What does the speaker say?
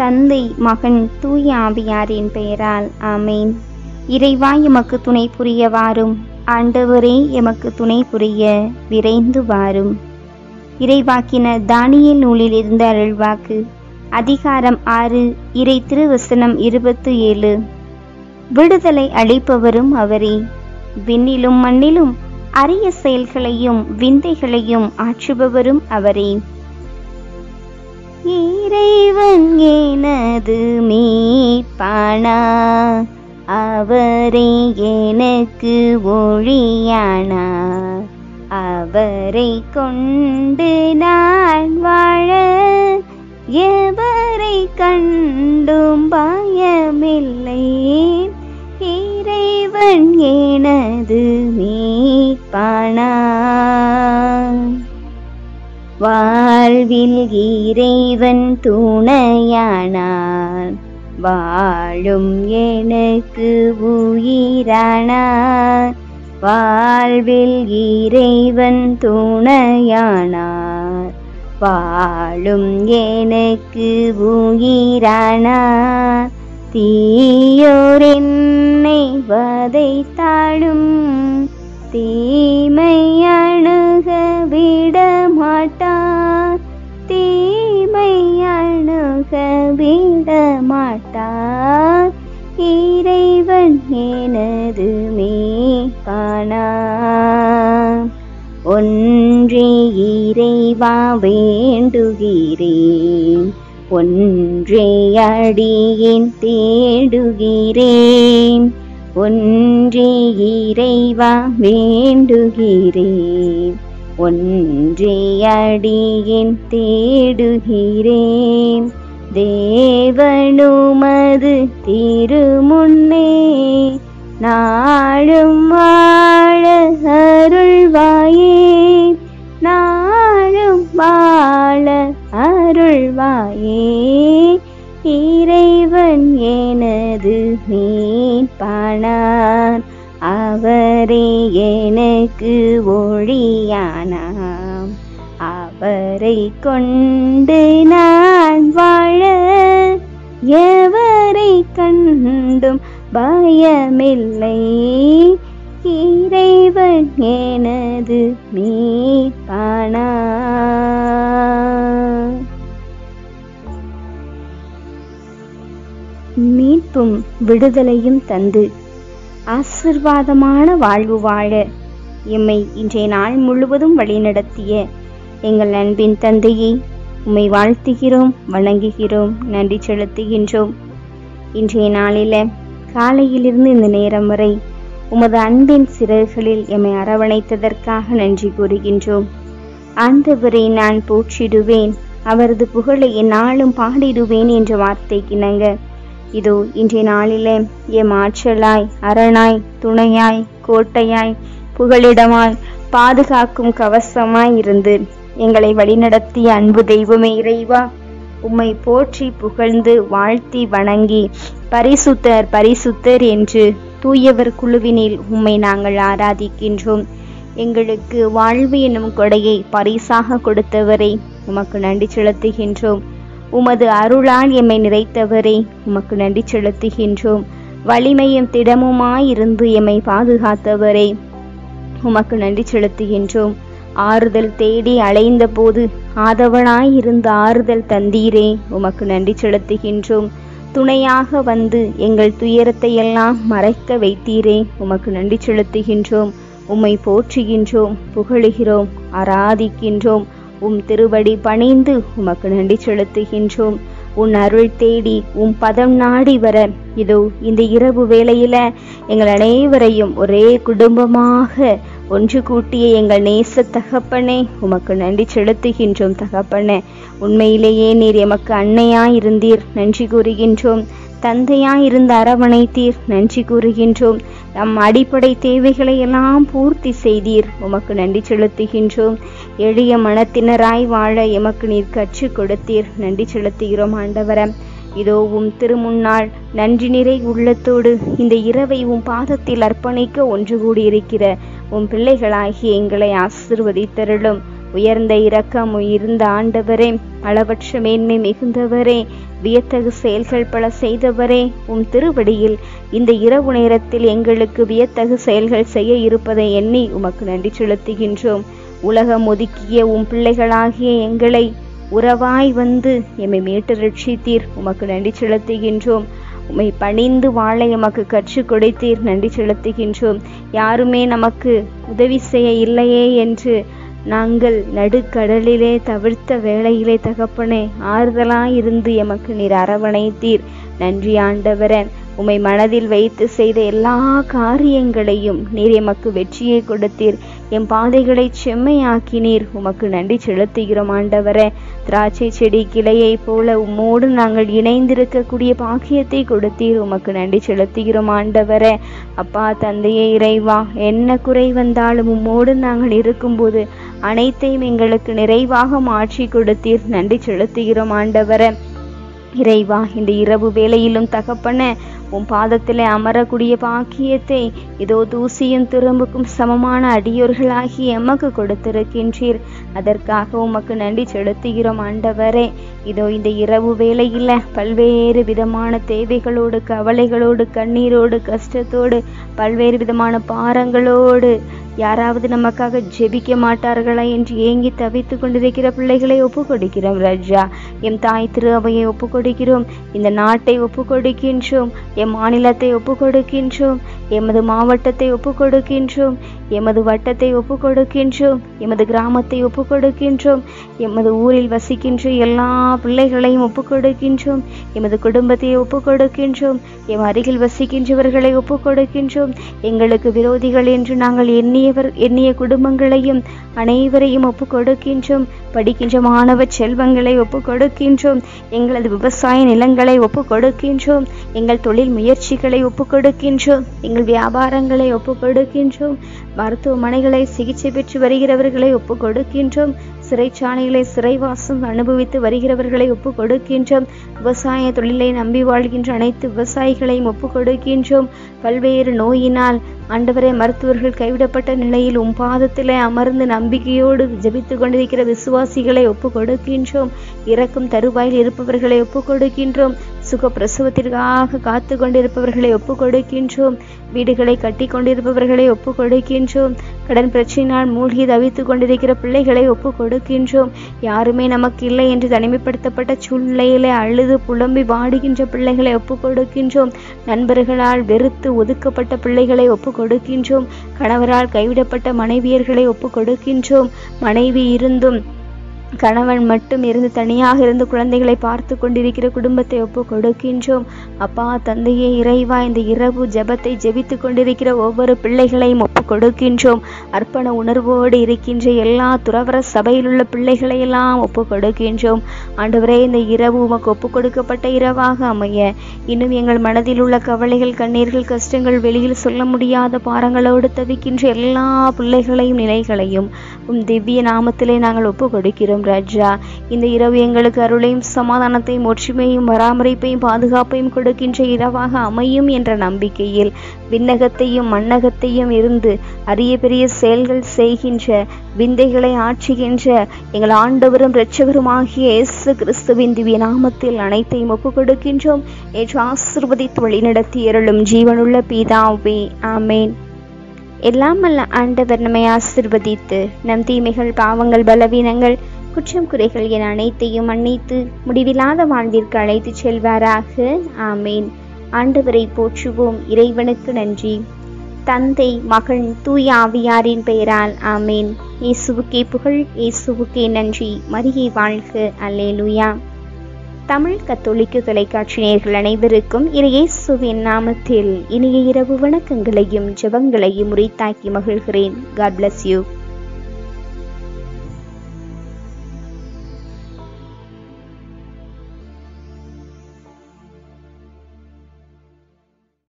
தந்தை, மகன், தூய ஆவியாரின் பெயரால் ஆமேன். இறைவா, எமக்கு துணை புரிய வாரும். ஆண்டவரே, எமக்கு துணை புரிய விரைந்து வாரும். இறைவாக்கினர் தானியேல் நூலில் இருந்த அருள்வாக்கு. அதிகாரம் 6, இறை திருவசனம் 27. விடுதலை அளிப்பவரும் அவரே, விண்ணிலும் மண்ணிலும் அரிய செயல்களையும் விந்தைகளையும் ஆற்றுபவரும் அவரே. இறைவன் எனது மீட்பானார், அவரே எனக்கு ஒளியானார். அவரை கொண்டு நான் வாழ எவரை கண்டும் பயமில்லை. இறைவன் எனது மீட்பானார். வாழ்வில் இறைவன் துணையானார், வாழும் எனக்கு உயிரானார். வாழ்வில் இறைவன் துணையானார், வாழும் எனக்கு உயிரானார். தீயோர் என்னை வதைத்தாலும் தீமை அணுக விட மாட்டார். தீமை அணுக விட மாட்டார். இறைவன் எனது மீட்பானார். ஒன்றே இறைவா வேண்டுகிறேன், ஒன்றே அடியேன் தேடுகிறேன். ஒன்றே இறைவா வேண்டுகிறேன், ஒன்றே அடியேன் தேடுகிறேன். தேவனுமது திருமுன்னே நாளும் வாழ அருள்வாயே. நாளும் வாழ அருள்வாயே. இறைவன் எனது மீட்பானார், அவரே எனக்கு ஒளியானார். அவரை கொண்டு நான் வாழ எவரை கண்டும் பயமில்லை. இறைவன் எனது மீட்பானார். மீட்பும் விடுதலையும் தந்து ஆசீர்வாதமான வாழ்வு வாழ எம்மை இன்றைய நாள் முழுவதும் வழிநடத்திய எங்கள் அன்பின் தந்தையை உம்மை வாழ்த்துகிறோம், வணங்குகிறோம், நன்றி செலுத்துகின்றோம். இன்றைய நாளில காலையிலிருந்து இந்த நேரம் வரை உமது அன்பின் சிறகுகளில் எம்மை அரவணைத்ததற்காக நன்றி கூறுகின்றோம். ஆண்டவரை நான் போற்றிடுவேன், அவரது புகழை எந்நாளும் பாடிடுவேன் என்ற வார்த்தைக்கு இணங்க இதோ இன்றைய நாளிலே எம் ஆற்றலாய், அரணாய், துணையாய், கோட்டையாய், புகலிடமாய், பாதுகாக்கும் கவசமாய் இருந்து எங்களை வழிநடத்திய அன்பு தெய்வமே இறைவா, உம்மை போற்றி புகழ்ந்து வாழ்த்தி வணங்கி பரிசுத்தர் பரிசுத்தர் என்று தூயவர் குழுவினில் உம்மை நாங்கள் ஆராதிக்கின்றோம். எங்களுக்கு வாழ்வு என்னும் கொடையை பரிசாக கொடுத்தவரை உமக்கு நன்றி செலுத்துகின்றோம். உமது அருளால் எம்மை நிறைத்தவரே உமக்கு நன்றி செலுத்துகின்றோம். வலிமையும் திடமுமாயிருந்து எம்மை பாதுகாத்தவரே உமக்கு நன்றி செலுத்துகின்றோம். ஆறுதல் தேடி அலைந்த போது ஆதவனாயிருந்து ஆறுதல் தந்தீரே உமக்கு நன்றி செலுத்துகின்றோம். துணையாக வந்து எங்கள் துயரத்தை எல்லாம் மறைக்க வைத்தீரே உமக்கு நன்றி செலுத்துகின்றோம். உம்மை போற்றுகின்றோம், புகழுகிறோம், ஆராதிக்கின்றோம். உம் திருவடி பணிந்து உமக்கு நன்றி செலுத்துகின்றோம். உன் அருள் தேடி உம் பதம் நாடி வர இதோ இந்த இரவு வேளையில எங்கள் அனைவரையும் ஒரே குடும்பமாக ஒன்று கூட்டிய எங்கள் நேச தகப்பனே உமக்கு நன்றி செலுத்துகின்றோம். தகப்பனே, உண்மையிலேயே நீர் எமக்கு அன்னையாயிருந்தீர், நன்றி கூறுகின்றோம். தந்தையாயிருந்து அரவணைத்தீர், நன்றி கூறுகின்றோம். நம் அடிப்படை தேவைகளை எல்லாம் பூர்த்தி செய்தீர், உமக்கு நன்றி செலுத்துகின்றோம். எளிய மனத்தினராய் வாழ எமக்கு நீர் கற்றுக் கொடுத்தீர், நன்றி செலுத்துகிறோம். ஆண்டவரே, இதோ உம் திருமுன்னாள் நன்றி நிறை உள்ளத்தோடு இந்த இரவை உம் பாதத்தில் அர்ப்பணிக்க ஒன்று கூடியிருக்கிற உம் பிள்ளைகளாகிய எங்களை ஆசீர்வதித்தருளும். உயர்ந்த இரக்கம் இருந்த ஆண்டவரே, அளவற்ற மேன்மை மிகுந்தவரே, வியத்தகு செயல்கள் பல செய்தவரே, உம் திருவடியில் இந்த இரவு நேரத்தில் எங்களுக்கு வியத்தகு செயல்கள் செய்ய இருப்பதை எண்ணி உமக்கு நன்றி செலுத்துகின்றோம். உலகம் ஒதுக்கிய உம் பிள்ளைகளாகிய எங்களை உறவாய் வந்து எம்மை மீட்டு ரட்சித்தீர், உமக்கு நன்றி செலுத்துகின்றோம். உம்மை பணிந்து வாழ எமக்கு கற்றுக் கொடுத்தீர், நன்றி செலுத்துகின்றோம். யாருமே நமக்கு உதவி செய்ய இல்லையே என்று நாங்கள் நடுக்கடலிலே தவிர்த்த வேளையிலே தகப்பனே, ஆறுதலாயிருந்து எமக்கு நீர் அரவணைத்தீர். நன்றி ஆண்டவரே. உம்மை மனதில் வைத்து செய்த எல்லா காரியங்களையும் நீர் எமக்கு வெற்றியை கொடுத்தீர், எம் பாதைகளை செம்மையாக்கினீர், உமக்கு நன்றி செலுத்துகிறோம் ஆண்டவரே. திராட்சை செடி கிளையை போல உம்மோடு நாங்கள் இணைந்திருக்கக்கூடிய பாக்கியத்தை கொடுத்தீர், உமக்கு நன்றி செலுத்துகிறோம் ஆண்டவரே. அப்பா தந்தையே இறைவா, என்ன குறை வந்தாலும் உம்மோடு நாங்கள் இருக்கும்போது அனைத்தையும் எங்களுக்கு நிறைவாக மாற்றி கொடுத்தீர், நன்றி செலுத்துகிறோம் ஆண்டவரே. இறைவா, இந்த இரவு வேளையிலும் தகப்பனே, உன் பாதத்திலே அமரக்கூடிய பாக்கியத்தை இதோ தூசியும் திரும்புக்கும் சமமான அடியோர்களாகி எமக்கு கொடுத்திருக்கின்றீர். அதற்காக உமக்கு நன்றி செலுத்துகிறோம் ஆண்டவரே. இதோ இந்த இரவு வேளையில பல்வேறு விதமான தேவைகளோடு, கவலைகளோடு, கண்ணீரோடு, கஷ்டத்தோடு, பல்வேறு விதமான பாரங்களோடு யாராவது நமக்காக ஜெபிக்க மாட்டார்களா என்று ஏங்கி தவித்து கொண்டிருக்கிற பிள்ளைகளை ஒப்பு கொடுக்கிறோம் ராஜா. எம் தாய் திரு அவையை ஒப்பு கொடுக்கிறோம், இந்த நாட்டை ஒப்பு கொடுக்கின்றோம், எம் மாநிலத்தை ஒப்பு கொடுக்கின்றோம், எமது மாவட்டத்தை ஒப்பு கொடுக்கின்றோம், எமது வட்டத்தை ஒப்பு கொடுக்கின்றோம், எமது கிராமத்தை ஒப்பு கொடுக்கின்றோம், எமது ஊரில் வசிக்கின்ற எல்லா பிள்ளைகளையும் ஒப்பு கொடுக்கின்றோம், எமது குடும்பத்தை ஒப்பு கொடுக்கின்றோம், எம் அருகில் வசிக்கின்றவர்களை ஒப்பு கொடுக்கின்றோம். எங்களுக்கு விரோதிகள் என்று நாங்கள் எண்ணிய குடும்பங்களையும் அனைவரையும் ஒப்பு கொடுக்கின்றோம். படிக்கின்ற மாணவ செல்வங்களை ஒப்பு கொடுக்கின்றோம், எங்களது விவசாய நிலங்களை ஒப்பு கொடுக்கின்றோம், எங்கள் தொழில் முயற்சிகளை ஒப்பு கொடுக்கின்றோம், எங்கள் வியாபாரங்களை ஒப்பு கொடுக்கின்றோம், மருத்துவமனைகளை சிகிச்சை பெற்று வருகிறவர்களை ஒப்பு கொடுக்கின்றோம், சிறைச்சாலைகளை சிறைவாசம் அனுபவித்து வருகிறவர்களை ஒப்பு கொடுக்கின்றோம், விவசாய தொழிலை நம்பி வாழ்கின்ற அனைத்து விவசாயிகளையும் ஒப்பு கொடுக்கின்றோம். பல்வேறு நோயினால் ஆண்டவரே மருத்துவர்கள் கைவிடப்பட்ட நிலையில் உம் பாதத்திலே அமர்ந்து நம்பிக்கையோடு ஜெபித்து கொண்டிருக்கிற விசுவாசிகளை ஒப்பு கொடுக்கின்றோம். இறக்கும் தருவாயில் இருப்பவர்களை ஒப்பு கொடுக்கின்றோம். சுகப்பிரசவத்திற்காக காத்து கொண்டிருப்பவர்களை ஒப்பு கொடுக்கின்றோம். வீடுகளை கட்டி கொண்டிருப்பவர்களை ஒப்பு கொடுக்கின்றோம். கடன் பிரச்சனையால் மூழ்கி தவித்துக் கொண்டிருக்கிற பிள்ளைகளை ஒப்பு கொடுக்கின்றோம். யாருமே நமக்கு இல்லை என்று தனிமைப்படுத்தப்பட்ட சூழ்நிலையிலே அழுது புலம்பி வாடுகின்ற பிள்ளைகளை ஒப்பு கொடுக்கின்றோம். நண்பர்களால் வெறுத்து ஒதுக்கப்பட்ட பிள்ளைகளை ஒப்பு கொடுக்கின்றோம். கணவரால் கைவிடப்பட்ட மனைவியர்களை ஒப்பு கொடுக்கின்றோம். மனைவி இருந்தும் கணவன் மட்டும் இருந்து தனியாக இருந்து குழந்தைகளை பார்த்து கொண்டிருக்கிற குடும்பத்தை ஒப்பு கொடுக்கின்றோம். அப்பா தந்தையே இறைவா, இந்த இரவு ஜெபத்தை ஜெபித்து கொண்டிருக்கிற ஒவ்வொரு பிள்ளைகளையும் ஒப்பு கொடுக்கின்றோம். அர்ப்பண உணர்வோடு இருக்கின்ற எல்லா துறவர சபையில் உள்ள பிள்ளைகளை எல்லாம் ஒப்பு கொடுக்கின்றோம். ஆண்டவரே, இந்த இரவு உமக்கு ஒப்பு கொடுக்கப்பட்ட இரவாக அமைய இன்னும் எங்கள் மனதில் உள்ள கவலைகள், கண்ணீர்கள், கஷ்டங்கள், வெளியில் சொல்ல முடியாத பாரங்களோடு தவிக்கின்ற எல்லா பிள்ளைகளையும் நிலைகளையும் உம் திவ்ய நாமத்திலே நாங்கள் ஒப்பு கொடுக்கிறோம் ராஜா. இந்த இரவு எங்களுக்கு அருளையும் சமாதானத்தையும் ஒற்றுமையும் பராமரிப்பையும் பாதுகாப்பையும் கொடுக்கின்ற இரவாக அமையும் என்ற நம்பிக்கையில் விண்ணகத்தையும் மண்ணகத்தையும் இருந்து அரிய பெரிய செயல்கள் செய்கின்ற, விந்தைகளை ஆற்றுகின்ற எங்கள் ஆண்டவரும் இரட்சகருமாகிய இயேசு கிறிஸ்துவின் திவ்ய நாமத்தில் அனைத்தையும் ஒப்பு கொடுக்கின்றோம். ஏற்று ஆசீர்வதித்து வழிநடத்தி அருளும் ஜீவனுள்ள பிதாவே, ஆமேன். எல்லாம் வல்ல ஆண்டவர் நம்மை ஆசீர்வதித்து நம் தீமைகள், பாவங்கள், பலவீனங்கள், குற்றம் குறைகள் என அனைத்தையும் மன்னித்து முடிவில்லாத வாழ்விற்கு அழைத்து செல்வாராக. ஆமேன். ஆண்டவரை போற்றுவோம். இறைவனுக்கு நன்றி. தந்தை, மகன், தூய ஆவியாரின் பெயரால் ஆமேன். இயேசுவுக்கே புகழ், இயேசுவுக்கே நன்றி. மரியே வாழ்க. அல்லேலூயா. தமிழ் கத்தோலிக்க தொலைக்காட்சி நேயர்கள் அனைவருக்கும் இயேசுவின் நாமத்தில் இனிய இரவு வணக்கங்களையும் ஜெபங்களையும் உரித்தாக்கி மகிழ்கிறேன். God bless you.